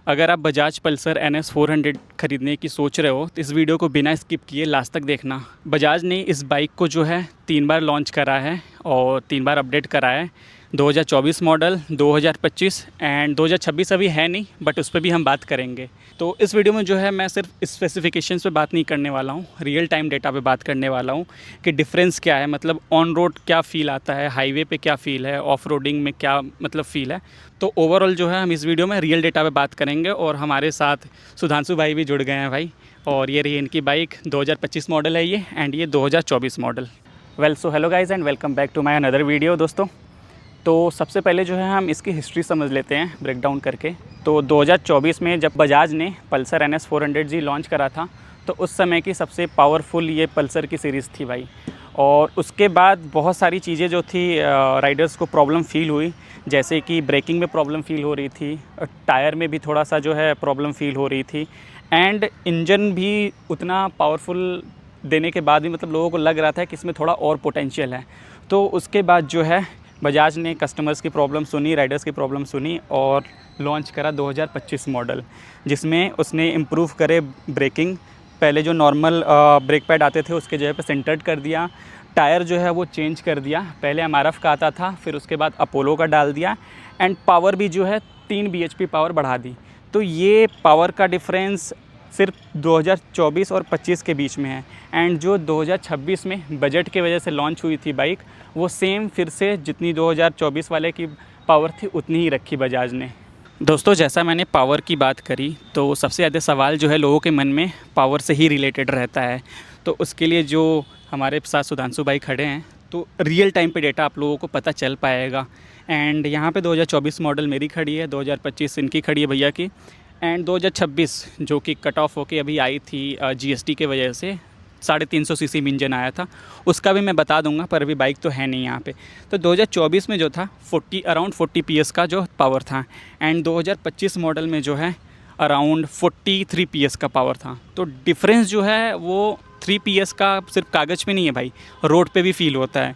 अगर आप Bajaj Pulsar NS 400 ख़रीदने की सोच रहे हो तो इस वीडियो को बिना स्किप किए लास्ट तक देखना। बजाज ने इस बाइक को जो है 3 बार लॉन्च करा है और 3 बार अपडेट करा है। 2024 मॉडल, 2025 एंड 2026 अभी है नहीं, बट उस पर भी हम बात करेंगे। तो इस वीडियो में जो है मैं सिर्फ स्पेसिफिकेशंस पे बात नहीं करने वाला हूँ, रियल टाइम डेटा पे बात करने वाला हूँ कि डिफरेंस क्या है, मतलब ऑन रोड क्या फ़ील आता है, हाईवे पे क्या फ़ील है, ऑफ रोडिंग में क्या मतलब फ़ील है। तो ओवरऑल जो है हम इस वीडियो में रियल डेटा पे बात करेंगे और हमारे साथ सुधांशु भाई भी जुड़ गए हैं भाई। और ये रही इनकी बाइक, 2025 मॉडल है ये एंड ये 2024 model. Well so hello guys and welcome back to my another video दोस्तों। तो सबसे पहले जो है हम इसकी हिस्ट्री समझ लेते हैं ब्रेक डाउन करके। तो 2024 में जब बजाज ने पल्सर NS 400G लॉन्च करा था तो उस समय की सबसे पावरफुल ये पल्सर की सीरीज़ थी भाई। और उसके बाद बहुत सारी चीज़ें जो थी राइडर्स को प्रॉब्लम फ़ील हुई, जैसे कि ब्रेकिंग में प्रॉब्लम फ़ील हो रही थी, टायर में भी थोड़ा सा जो है प्रॉब्लम फ़ील हो रही थी एंड इंजन भी उतना पावरफुल देने के बाद भी मतलब लोगों को लग रहा था कि इसमें थोड़ा और पोटेंशियल है। तो उसके बाद जो है बजाज ने कस्टमर्स की प्रॉब्लम सुनी, राइडर्स की प्रॉब्लम सुनी और लॉन्च करा 2025 मॉडल, जिसमें उसने इम्प्रूव करे ब्रेकिंग। पहले जो नॉर्मल ब्रेक पैड आते थे उसके जगह पे सेंटर्ड कर दिया, टायर जो है वो चेंज कर दिया। पहले MRF का आता था, फिर उसके बाद अपोलो का डाल दिया एंड पावर भी जो है 3 bhp पावर बढ़ा दी। तो ये पावर का डिफरेंस सिर्फ 2024 और 25 के बीच में है एंड जो 2026 में बजट के वजह से लॉन्च हुई थी बाइक, वो सेम फिर से जितनी 2024 वाले की पावर थी उतनी ही रखी बजाज ने। दोस्तों जैसा मैंने पावर की बात करी तो सबसे ज़्यादा सवाल जो है लोगों के मन में पावर से ही रिलेटेड रहता है। तो उसके लिए जो हमारे साथ सुधांशु भाई खड़े हैं तो रियल टाइम पे डेटा आप लोगों को पता चल पाएगा। एंड यहाँ पे 2024 मॉडल मेरी खड़ी है, 2025 इनकी खड़ी है भैया की एंड 2026 जो कि कट ऑफ होके अभी आई थी GST के वजह से 350 cc में इंजन आया था, उसका भी मैं बता दूंगा, पर अभी बाइक तो है नहीं यहाँ पे। तो 2024 में जो था अराउंड 40 PS का जो पावर था एंड 2025 मॉडल में जो है अराउंड 43 PS का पावर था। तो डिफरेंस जो है वो 3 PS का सिर्फ कागज़ पे नहीं है भाई, रोड पे भी फील होता है।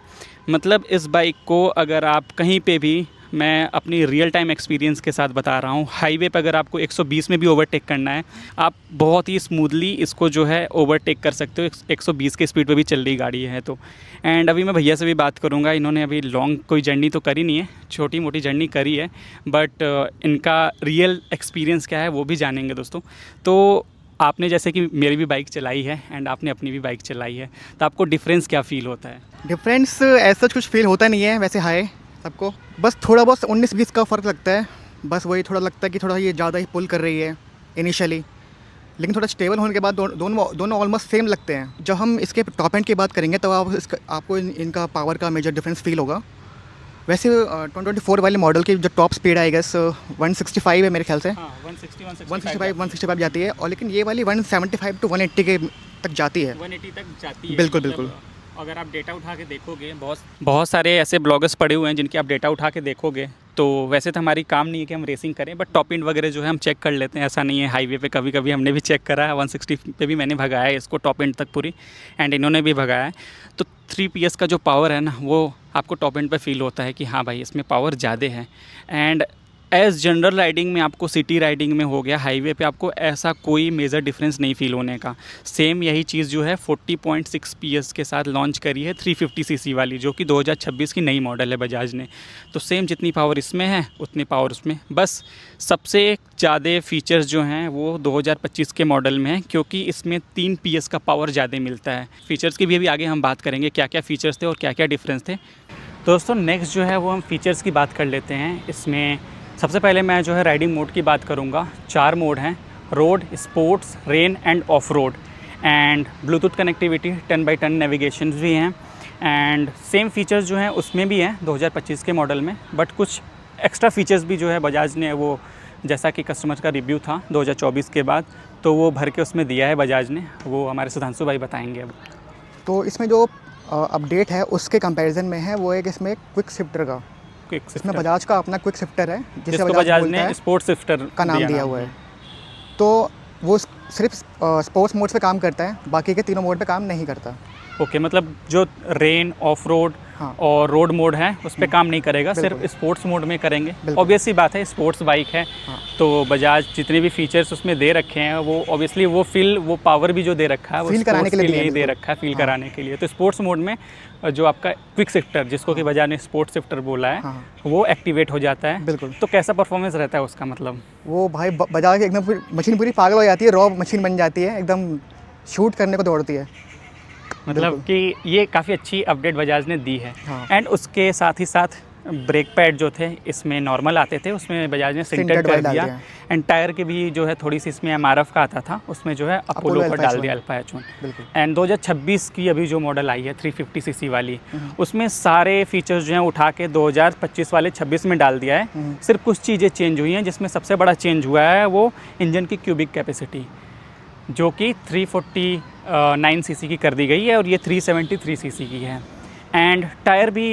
मतलब इस बाइक को अगर आप कहीं पे भी, मैं अपनी रियल टाइम एक्सपीरियंस के साथ बता रहा हूँ, हाईवे पे अगर आपको 120 में भी ओवरटेक करना है, आप बहुत ही स्मूथली इसको जो है ओवरटेक कर सकते हो। 120 के स्पीड पे भी चल रही गाड़ी है तो। एंड अभी मैं भैया से भी बात करूँगा, इन्होंने अभी लॉन्ग कोई जर्नी तो करी नहीं है, छोटी मोटी जर्नी करी है, बट इनका रियल एक्सपीरियंस क्या है वो भी जानेंगे दोस्तों। तो आपने जैसे कि मेरी भी बाइक चलाई है एंड आपने अपनी भी बाइक चलाई है, तो आपको डिफरेंस क्या फ़ील होता है? डिफरेंस ऐसा कुछ फील होता नहीं है वैसे, हाई सबको बस थोड़ा बहुत 19-20 का फ़र्क लगता है। बस वही थोड़ा लगता है कि थोड़ा ये ज़्यादा ही पुल कर रही है इनिशियली, लेकिन थोड़ा स्टेबल होने के बाद दोनों ऑलमोस्ट सेम लगते हैं। जब हम इसके टॉप एंड की बात करेंगे तो आपको इनका पावर का मेजर डिफरेंस फील होगा। वैसे 2024 वाले मॉडल की जो टॉप स्पीड आई गेस 165 है मेरे ख्याल से। 165 जाती है, और लेकिन ये वाली 175 to 180 के तक जाती है। 180 तक जाती है। बिल्कुल बिल्कुल। अगर आप डेटा उठा के देखोगे, बहुत सारे ऐसे ब्लॉगर्स पड़े हुए हैं जिनके आप डेटा उठा के देखोगे, तो वैसे तो हमारी काम नहीं है कि हम रेसिंग करें, बट टॉप एंड वगैरह जो है हम चेक कर लेते हैं। ऐसा नहीं है, हाईवे पे कभी कभी हमने भी चेक करा है, 160 पे भी मैंने भगाया है इसको टॉप एंड तक पूरी, एंड इन्होंने भी भगाया है। तो 3 PS का जो पावर है ना, वो आपको टॉप एंड पे फील होता है कि हाँ भाई इसमें पावर ज़्यादा है। एंड एज़ जनरल राइडिंग में आपको, सिटी राइडिंग में हो गया, हाईवे पे आपको ऐसा कोई मेजर डिफरेंस नहीं फील होने का। सेम यही चीज़ जो है 40.6 PS के साथ लॉन्च करी है 350 cc वाली, जो कि 2026 की नई मॉडल है बजाज ने। तो सेम जितनी पावर इसमें है उतनी पावर उसमें, बस सबसे ज़्यादा फीचर्स जो हैं वो 2025 के मॉडल में है, क्योंकि इसमें 3 PS का पावर ज़्यादा मिलता है। फीचर्स की भी अभी आगे हम बात करेंगे, क्या क्या फ़ीचर्स थे और क्या क्या डिफरेंस थे। दोस्तों नेक्स्ट जो है वो हम फीचर्स की बात कर लेते हैं। इसमें सबसे पहले मैं जो है राइडिंग मोड की बात करूँगा। 4 मोड हैं, road, sports, rain end of road. And Bluetooth connectivity, 10x10 navigation भी हैं एंड सेम फीचर्स जो हैं उसमें भी हैं 2025 के मॉडल में, बट कुछ एक्स्ट्रा फीचर्स भी जो है बजाज ने, वो जैसा कि कस्टमर का रिव्यू था 2024 के बाद, तो वो भर के उसमें दिया है बजाज ने, वो हमारे सुधांशु भाई बताएंगे अब। तो इसमें जो अपडेट है उसके कंपैरिजन में है वो एक इसमें क्विक शिफ्टर का, इसमें बजाज का अपना क्विक शिफ्टर है जिसे बजाज ने स्पोर्ट्स शिफ्टर का नाम दिया हुआ है। तो वो सिर्फ स्पोर्ट्स मोड पे काम करता है, बाकी के तीनों मोड पे काम नहीं करता। ओके, मतलब जो रेन, ऑफ रोड हाँ। और रोड मोड है उस पर काम नहीं करेगा, सिर्फ स्पोर्ट्स मोड में करेंगे। ऑब्वियस सी बात है, स्पोर्ट्स बाइक है। हाँ। तो बजाज जितने भी फीचर्स उसमें दे रखे हैं वो ऑब्वियसली वो पावर भी जो दे रखा है वो फील कराने स्पोर्ट्स के लिए ही दे बिल्कुल। रखा है, फील कराने के लिए। तो स्पोर्ट्स मोड में जो आपका क्विक शिफ्टर, जिसको कि बजाज ने स्पोर्ट्स शिफ्टर बोला है, हाँ। वो एक्टिवेट हो जाता है। बिल्कुल। तो कैसा परफॉर्मेंस रहता है उसका? मतलब वो भाई बजा के एकदम मशीन पूरी पागल हो जाती है, रॉ मशीन बन जाती है, एकदम शूट करने को दौड़ती है। मतलब कि ये काफ़ी अच्छी अपडेट बजाज ने दी है। हाँ। एंड उसके साथ ही साथ ब्रेक पैड जो थे इसमें नॉर्मल आते थे, उसमें बजाज ने सिंटेड सिंटेड कर वाले डाल दिया। दिया। एंड टायर के भी जो है थोड़ी सी इसमें MRF का आता था, उसमें जो है अपोलो का डाल दिया, अल्फा एच1। बिल्कुल। एंड 2026 की अभी जो मॉडल आई है 350 सीसी वाली, उसमें सारे फीचर्स जो हैं उठा के 2025 वाले 26 में डाल दिया है। सिर्फ कुछ चीज़ें चेंज हुई हैं, जिसमें सबसे बड़ा चेंज हुआ है वो इंजन की क्यूबिक कैपेसिटी, जो कि 349 सीसी की कर दी गई है और ये 373 सीसी की है। एंड टायर भी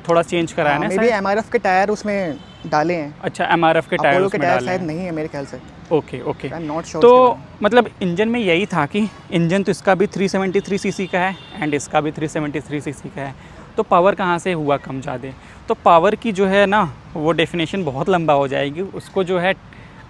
थोड़ा चेंज कराया है ना मेबी MRF के टायर उसमें डाले हैं। अच्छा, MRF के टायर अपोलो के उसमें टायर डाले शायद हैं। नहीं है मेरे ख्याल से। Okay okay. I am not sure. तो मतलब इंजन में यही था कि इंजन तो इसका भी 373 सीसी का है एंड इसका भी 373 सीसी का है, तो पावर कहाँ से हुआ कम ज़्यादा? तो पावर की जो है ना वो डेफिनेशन बहुत लंबा हो जाएगी। उसको जो है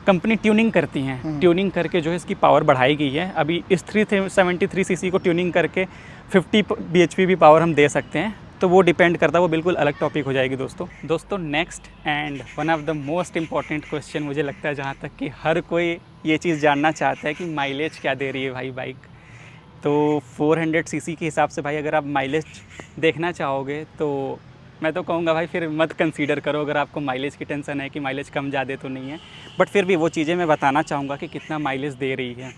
कंपनी ट्यूनिंग करती हैं, ट्यूनिंग करके जो है इसकी पावर बढ़ाई गई है। अभी इस 373 सीसी को ट्यूनिंग करके 50 bhp भी पावर हम दे सकते हैं, तो वो डिपेंड करता है, वो बिल्कुल अलग टॉपिक हो जाएगी दोस्तों। Next and one of the most important question मुझे लगता है, जहाँ तक कि हर कोई ये चीज़ जानना चाहता है कि माइलेज क्या दे रही है भाई बाइक। तो 400 सीसी के हिसाब से भाई अगर आप माइलेज देखना चाहोगे तो मैं तो कहूँगा भाई फिर मत कंसीडर करो, अगर आपको माइलेज की टेंशन है कि माइलेज कम ज़्यादा तो नहीं है। बट फिर भी वो चीज़ें मैं बताना चाहूँगा कि कितना माइलेज दे रही है।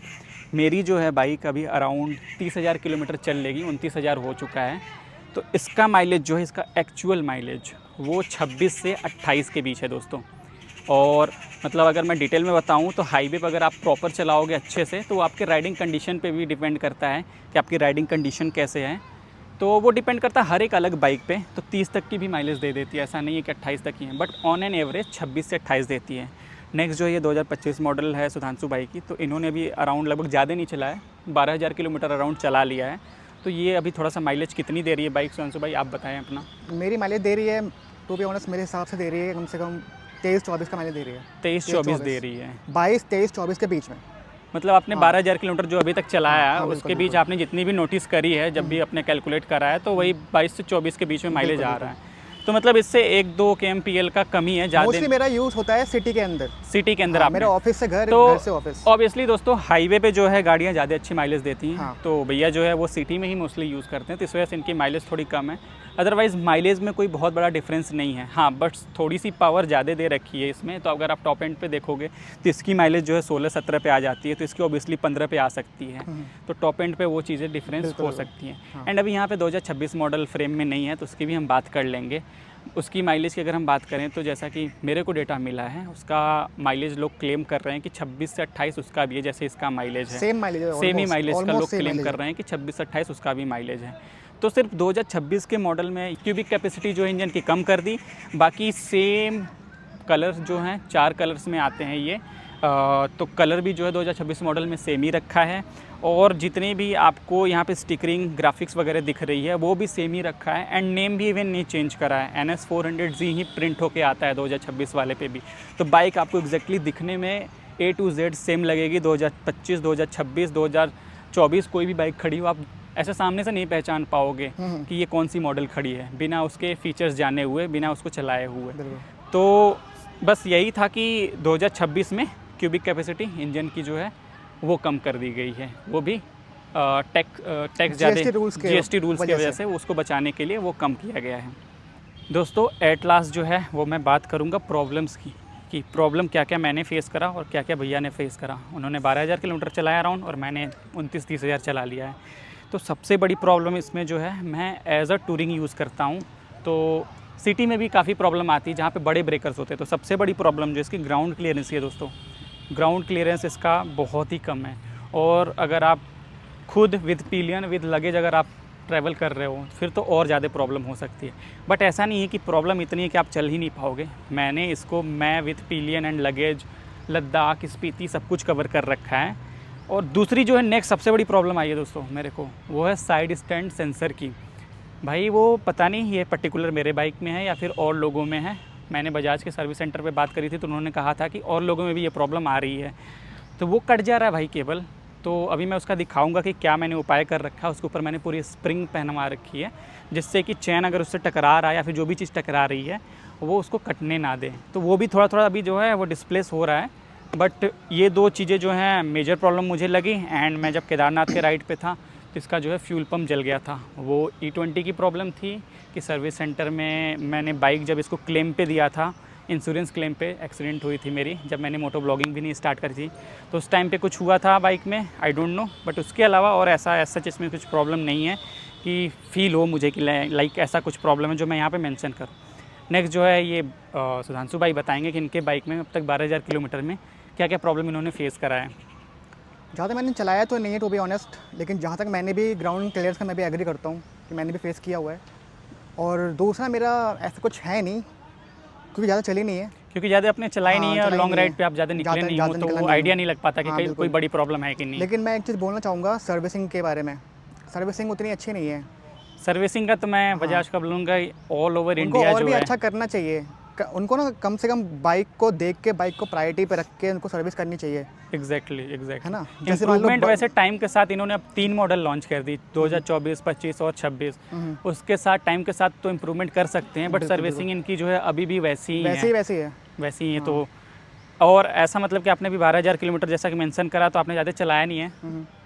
मेरी जो है बाइक अभी अराउंड 30,000 किलोमीटर चल लेगी, 29,000 हो चुका है। तो इसका माइलेज जो है, इसका एक्चुअल माइलेज वो 26 से 28 के बीच है दोस्तों। और मतलब अगर मैं डिटेल में बताऊं तो हाईवे पर अगर आप प्रॉपर चलाओगे अच्छे से, तो आपके राइडिंग कंडीशन पे भी डिपेंड करता है कि आपकी राइडिंग कंडीशन कैसे है। तो वो डिपेंड करता है हर एक अलग बाइक पे। तो 30 तक की भी माइलेज दे देती है, ऐसा नहीं है कि 28 तक ही है, बट ऑन एन एवरेज 26 से 28 देती है। नेक्स्ट जो ये 2025 मॉडल है सुधांशु भाई की, तो इन्होंने भी अराउंड लगभग ज़्यादा नहीं चलाया, 12,000 किलोमीटर अराउंड चला लिया है। तो ये अभी थोड़ा सा माइलेज कितनी दे रही है बाइक, सुधांशु भाई आप बताएं अपना। मेरी माइलेज दे रही है, टू बी ऑनेस्ट मेरे हिसाब से दे रही है कम से कम 23-24 का माइलेज दे रही है। 23-24 दे रही है, 22-23-24 के बीच में। मतलब आपने 12,000 किलोमीटर जो अभी तक चलाया है हाँ, उसके बीच आपने जितनी भी नोटिस करी है, जब भी आपने कैलकुलेट करा है, तो वही 22 से 24 के बीच में माइलेज आ रहा है। तो मतलब इससे 1-2 kmpl का कमी है ज़्यादा। मोस्टली मेरा यूज़ होता है सिटी के अंदर। सिटी के अंदर हाँ, आपने मेरा ऑफिस से घर, तो घर से ऑफिस। ऑब्वियसली दोस्तों हाईवे पे जो है गाड़ियाँ ज़्यादा अच्छी माइलेज देती हैं। हाँ। तो भैया जो है वो सिटी में ही मोस्टली यूज़ करते हैं, तो इस वजह से इनकी माइलेज थोड़ी कम है। अदरवाइज़ माइलेज में कोई बहुत बड़ा डिफरेंस नहीं है। हाँ, बट थोड़ी सी पावर ज़्यादा दे रखी है इसमें। तो अगर आप टॉप एंड पे देखोगे तो इसकी माइलेज जो है 16-17 पे आ जाती है, तो इसकी ऑब्वियसली 15 पे आ सकती है। तो टॉप एंड पे वो चीज़ें डिफरेंस हो सकती हैं। एंड अभी यहाँ पे 2026 मॉडल फ्रेम में नहीं है, तो उसकी भी हम बात कर लेंगे। उसकी माइलेज की अगर हम बात करें तो जैसा कि मेरे को डेटा मिला है, उसका माइलेज लोग क्लेम कर रहे हैं कि 26 से 28 उसका भी है, जैसे इसका माइलेज है। सेम माइलेज है, सेम ही माइलेज का लोग same क्लेम mileage कर रहे हैं कि 26 से 28 उसका भी माइलेज है। तो सिर्फ 2026 के मॉडल में क्यूबिक कैपेसिटी जो है इंजन की कम कर दी, बाकी सेम कलर्स जो हैं 4 कलर्स में आते हैं ये। तो कलर भी जो है 2026 मॉडल में सेम ही रखा है, और जितने भी आपको यहाँ पे स्टिकरिंग ग्राफिक्स वगैरह दिख रही है वो भी सेम ही रखा है। एंड नेम भी इवन नहीं चेंज करा है, NS 400Z ही प्रिंट होके आता है 2026 वाले पे भी। तो बाइक आपको एग्जैक्टली दिखने में A to Z सेम लगेगी। 2025, 2026, 2024 कोई भी बाइक खड़ी हो, आप ऐसे सामने से नहीं पहचान पाओगे कि ये कौन सी मॉडल खड़ी है बिना उसके फीचर्स जाने हुए, बिना उसको चलाए हुए। तो बस यही था कि 2026 में क्यूबिक कैपेसिटी इंजन की जो है वो कम कर दी गई है, वो भी टैक्स ज़्यादा GST रूल्स की वजह से उसको बचाने के लिए वो कम किया गया है। दोस्तों एट लास्ट जो है वो मैं बात करूँगा प्रॉब्लम्स की, कि प्रॉब्लम क्या क्या मैंने फ़ेस करा और क्या क्या भैया ने फ़ेस करा। उन्होंने 12,000 किलोमीटर चलाया अराउंड, और मैंने 29-30 हज़ार चला लिया है। तो सबसे बड़ी प्रॉब्लम इसमें जो है, मैं एज अ टूरिंग यूज़ करता हूँ, तो सिटी में भी काफ़ी प्रॉब्लम आती है जहाँ पे बड़े ब्रेकर्स होते हैं। तो सबसे बड़ी प्रॉब्लम जो इसकी ग्राउंड क्लियरेंस है दोस्तों। ग्राउंड क्लियरेंस इसका बहुत ही कम है, और अगर आप खुद विद पिलियन विद लगेज अगर आप ट्रैवल कर रहे हो फिर तो और ज़्यादा प्रॉब्लम हो सकती है। बट ऐसा नहीं है कि प्रॉब्लम इतनी है कि आप चल ही नहीं पाओगे। मैं with pillion and luggage Ladakh, Spiti सब कुछ कवर कर रखा है। और दूसरी जो है नेक्स्ट सबसे बड़ी प्रॉब्लम आई है दोस्तों मेरे को, वो है साइड स्टैंड सेंसर की। भाई वो पता नहीं ये पर्टिकुलर मेरे बाइक में है या फिर और लोगों में है। मैंने बजाज के सर्विस सेंटर पे बात करी थी तो उन्होंने कहा था कि और लोगों में भी ये प्रॉब्लम आ रही है। तो वो कट जा रहा है भाई केबल। तो अभी मैं उसका दिखाऊंगा कि क्या मैंने उपाय कर रखा है। उसके ऊपर मैंने पूरी स्प्रिंग पहनवा रखी है जिससे कि चैन अगर उससे टकरा रहा है या फिर जो भी चीज़ टकरा रही है वो उसको कटने ना दे। तो वो भी थोड़ा थोड़ा अभी जो है वो डिस्प्लेस हो रहा है। बट ये दो चीज़ें जो हैं मेजर प्रॉब्लम मुझे लगी। एंड मैं जब केदारनाथ के राइड पे था तो इसका जो है फ्यूल पम्प जल गया था। वो E20 की प्रॉब्लम थी कि सर्विस सेंटर में मैंने बाइक जब इसको क्लेम पे दिया था, इंश्योरेंस क्लेम पे, एक्सीडेंट हुई थी मेरी जब मैंने मोटो ब्लॉगिंग भी नहीं स्टार्ट करी थी। तो उस टाइम पे कुछ हुआ था बाइक में, आई डोंट नो। बट उसके अलावा और ऐसा सच इसमें कुछ प्रॉब्लम नहीं है कि फ़ील हो मुझे कि लाइक ऐसा कुछ प्रॉब्लम है जो मैं यहाँ पे मेंशन करूँ। नेक्स्ट जो है ये सुधांशु भाई बताएंगे कि इनके बाइक में अब तक 12,000 किलोमीटर में क्या क्या प्रॉब्लम इन्होंने फेस करा है। जहाँ तक मैंने चलाया तो नहीं है टू बी ऑनेस्ट, लेकिन जहाँ तक मैंने भी ग्राउंड क्लियर्स का मैं भी एग्री करता हूँ कि मैंने भी फेस किया हुआ है। और दूसरा मेरा ऐसा कुछ है नहीं क्योंकि ज़्यादा चली नहीं है। क्योंकि ज़्यादा अपने चलाई नहीं है और चलाई लॉन्ग नहीं राइड है। पे आप ज़्यादा निकले नहीं हो ज़्यादा तो निकला वो नहीं आइडिया हूँ। नहीं लग पाता कि हाँ, कहीं कोई बिल्कुल। बड़ी प्रॉब्लम है कि नहीं। लेकिन मैं एक चीज़ बोलना चाहूँगा सर्विसिंग के बारे में। सर्विसिंग उतनी अच्छी नहीं है। सर्विसिंग का तो मैं बजाज का बोलूँगा ऑल ओवर उनको इंडिया और जो भी है। अच्छा करना चाहिए। उनको ना कम से कम बाइक को देख के, बाइक को प्रायोरिटी पे रख के उनको सर्विस करनी चाहिए, एग्जैक्टली है ना। जैसे मान लो इम्प्रूवमेंट वैसे टाइम के साथ इन्होंने अब 3 मॉडल लॉन्च कर दी, 2024, 25 और 26। उसके साथ टाइम के साथ तो इम्प्रूवमेंट कर सकते हैं बट सर्विसिंग इनकी जो है अभी भी वैसी ही है। वैसे ही है। वैसी ही है। तो और ऐसा मतलब कि आपने भी 12,000 किलोमीटर जैसा कि मेंशन करा तो आपने ज़्यादा चलाया नहीं है।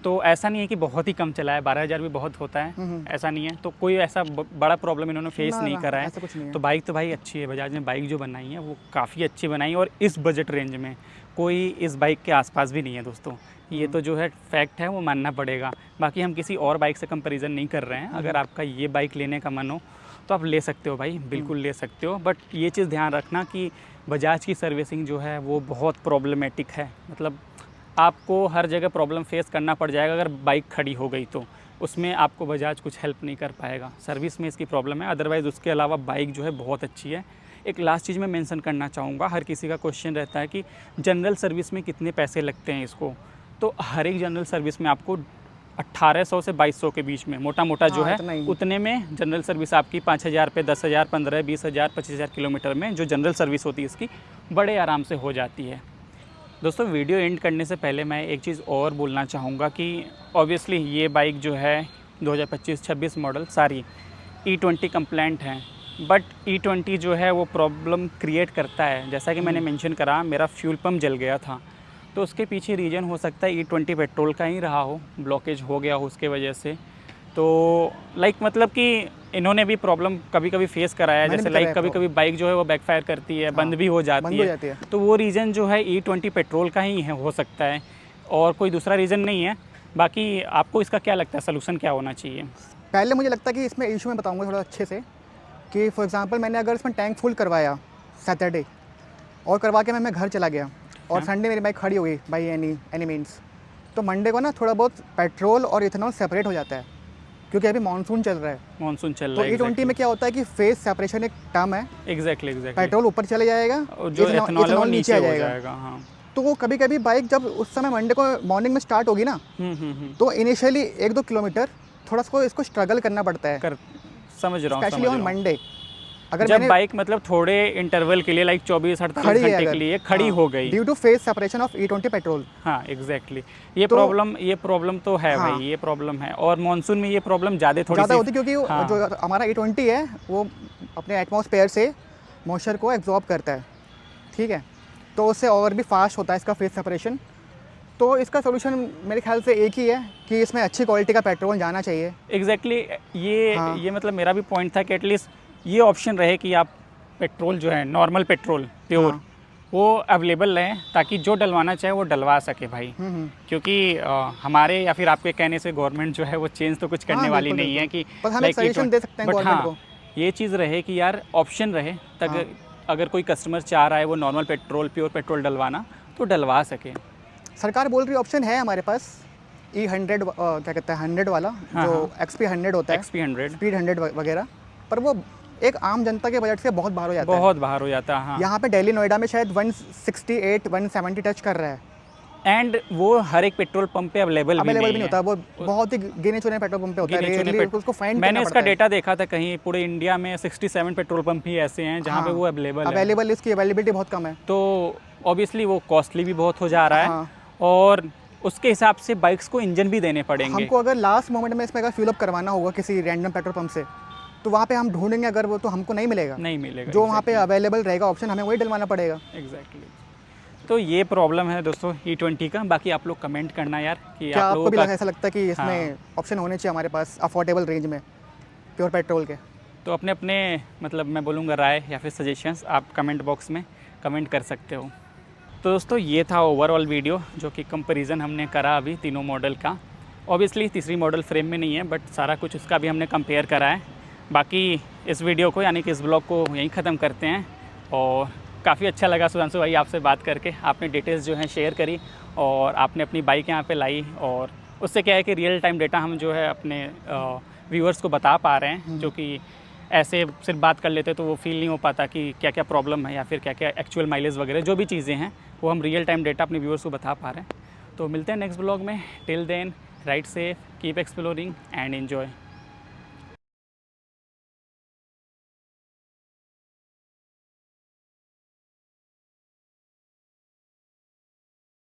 तो ऐसा नहीं है कि बहुत ही कम चलाया, 12,000 भी बहुत होता है, ऐसा नहीं है। तो कोई ऐसा बड़ा प्रॉब्लम इन्होंने फेस नहीं करा है। ऐसा कुछ नहीं है। तो बाइक तो भाई अच्छी है, बजाज ने बाइक जो बनाई है वो काफ़ी अच्छी बनाई है। और इस बजट रेंज में कोई इस बाइक के आसपास भी नहीं है दोस्तों। ये तो जो है फैक्ट है, वो मानना पड़ेगा। बाकी हम किसी और बाइक से कंपैरिजन नहीं कर रहे हैं। अगर आपका ये बाइक लेने का मन हो तो आप ले सकते हो भाई, बिल्कुल ले सकते हो। बट ये चीज़ ध्यान रखना कि बजाज की सर्विसिंग जो है वो बहुत प्रॉब्लमेटिक है। मतलब आपको हर जगह प्रॉब्लम फेस करना पड़ जाएगा अगर बाइक खड़ी हो गई तो उसमें आपको बजाज कुछ हेल्प नहीं कर पाएगा। सर्विस में इसकी प्रॉब्लम है, अदरवाइज़ उसके अलावा बाइक जो है बहुत अच्छी है। एक लास्ट चीज़ मैं मेंशन करना चाहूँगा, हर किसी का क्वेश्चन रहता है कि जनरल सर्विस में कितने पैसे लगते हैं इसको। तो हर एक जनरल सर्विस में आपको 1800 से 2200 के बीच में मोटा मोटा जो है उतने में जनरल सर्विस आपकी 5,000 पे 10,000, 15, 20,000, 25,000 किलोमीटर में जो जनरल सर्विस होती है इसकी बड़े आराम से हो जाती है। दोस्तों वीडियो एंड करने से पहले मैं एक चीज़ और बोलना चाहूँगा कि ऑब्वियसली ये बाइक जो है 2025-26 मॉडल सारी E20 कंप्लाइंट हैं। बट E20 जो है वो प्रॉब्लम क्रिएट करता है। जैसा कि मैंने मेंशन करा, मेरा फ्यूल पम्प जल गया था तो उसके पीछे रीज़न हो सकता है E20 पेट्रोल का ही रहा हो, ब्लॉकेज हो गया हो उसके वजह से। तो मतलब कि इन्होंने भी प्रॉब्लम कभी कभी फेस कराया है। जैसे लाइक कभी कभी बाइक जो है वो बैकफायर करती है, बंद भी हो जाती है। तो वो रीज़न जो है E20 पेट्रोल का ही है, हो सकता है, और कोई दूसरा रीज़न नहीं है। बाकी आपको इसका क्या लगता है, सलूशन क्या होना चाहिए? पहले मुझे लगता है कि इसमें इशू मैं बताऊँगा थोड़ा अच्छे से कि फॉर एग्जांपल मैंने अगर इसमें टैंक फुल करवाया सैटरडे और करवा के मैं घर चला गया और संडे मेरी बाइक खड़ी हो गई बाई एनी मीन्स, तो मंडे को ना थोड़ा बहुत पेट्रोल और इथेनॉल सेपरेट हो जाता है क्योंकि अभी मानसून चल रहा है। मानसून चल रहा है। तो E20 में क्या होता है कि फेज सेपरेशन एक टर्म है। एग्जैक्टली पेट्रोल ऊपर चले जाएगा और जो इथेनॉल है वो नीचे आ जाएगा। हाँ। तो वो कभी कभी बाइक जब उस समय मंडे को मॉर्निंग में स्टार्ट होगी ना, तो इनिशियली 1-2 किलोमीटर थोड़ा सा इसको स्ट्रगल करना पड़ता है। समझ रहा हूँ। स्पेशली ऑन मंडे अगर जब बाइक मतलब थोड़े इंटरवल के लिए लाइक 24-48 घंटे के लिए खड़ी हो गई due two phase separation of E20 petrol. हाँ एग्जैक्टली। ये प्रॉब्लम तो है भाई, ये प्रॉब्लम है। और मानसून में ये प्रॉब्लम ज़्यादा होती क्योंकि जो हमारा E20 है वो अपने एटमॉस्फेयर से मॉइस्चर को एब्जॉर्ब करता है, ठीक है। तो उससे और भी फास्ट होता है इसका फेज सेपरेशन। तो इसका सोल्यूशन मेरे ख्याल से एक ही है कि इसमें अच्छी क्वालिटी का पेट्रोल जाना चाहिए। एग्जैक्टली। ये मतलब मेरा भी पॉइंट था कि एटलीस्ट ये ऑप्शन रहे कि आप पेट्रोल जो है नॉर्मल पेट्रोल प्योर वो अवेलेबल रहे ताकि जो डलवाना चाहे वो डलवा सके भाई। क्योंकि हमारे या फिर आपके कहने से गवर्नमेंट जो है वो चेंज तो कुछ करने वाली नहीं है कि सजेशन दे सकते हैं गवर्नमेंट को। ये चीज़ रहे कि यार ऑप्शन रहे तक अगर कोई कस्टमर चाह रहा है वो नॉर्मल पेट्रोल प्योर पेट्रोल डलवाना तो डलवा सके। सरकार बोल रही ऑप्शन है हमारे पास E100 क्या कहते हैं 100 वाला जो XP100 होता है, स्पीड 100 वगैरह, पर वो एक आम जनता के बजट से बहुत बाहर हो जाता है। हाँ। यहाँ पे दिल्ली नोएडा में शायद 168-170 टच कर रहा है, एंड वो हर एक पेट्रोल पंप पे अवेलेबल भी अवेलेबल भी नहीं नहीं होता, वो बहुत ही गिने चुने पेट्रोल पंप पे होता है, गिने चुने rarely उसको फाइंड मैंने इसका डेटा देखा था कहीं, पूरे इंडिया में 67 पेट्रोल पंप ही ऐसे हैं जहाँ पे वो अवेलेबल है। अवेलेबल, इसकी अवेलेबिलिटी बहुत कम है, तो ऑब्वियसली वो कॉस्टली भी बहुत हो जा रहा है। हाँ। और उसके हिसाब से बाइक्स को इंजन भी देने पड़ेंगे। हमको अगर लास्ट मोमेंट में इसमें अगर फ्यूल अप करवाना होगा किसी रैंडम पेट्रोल पंप से, तो वहाँ पे हम ढूंढेंगे अगर वो, तो हमको नहीं मिलेगा, नहीं मिलेगा। जो वहाँ पे अवेलेबल रहेगा ऑप्शन, हमें वही डलवाना पड़ेगा। एग्जैक्टली। तो ये प्रॉब्लम है दोस्तों E20 का। बाकी आप लोग कमेंट करना यार कि क्या आप आपको लोगों भी का, ऐसा लगता है कि इसमें ऑप्शन होने चाहिए हमारे पास अफोर्डेबल रेंज में प्योर पेट्रोल के? तो अपने अपने मतलब मैं बोलूँगा राय या फिर सजेशंस आप कमेंट बॉक्स में कमेंट कर सकते हो। तो दोस्तों ये था ओवरऑल वीडियो जो कि कंपैरिजन हमने करा अभी तीनों मॉडल का। ऑब्वियसली तीसरी मॉडल फ्रेम में नहीं है, बट सारा कुछ उसका भी हमने कंपेयर करा है। बाकी इस वीडियो को यानी कि इस ब्लॉग को यहीं ख़त्म करते हैं। और काफ़ी अच्छा लगा सुधांशु भाई आपसे बात करके, आपने डिटेल्स जो हैं शेयर करी और आपने अपनी बाइक यहाँ पे लाई, और उससे क्या है कि रियल टाइम डेटा हम जो है अपने व्यूअर्स को बता पा रहे हैं, जो कि ऐसे सिर्फ बात कर लेते तो वो फील नहीं हो पाता कि क्या क्या प्रॉब्लम है या फिर क्या क्या एक्चुअल माइलेज वगैरह जो भी चीज़ें हैं वो हम रियल टाइम डेटा अपने व्यूअर्स को बता पा रहे हैं। तो मिलते हैं नेक्स्ट ब्लॉग में। Till then ride safe, keep exploring and enjoy.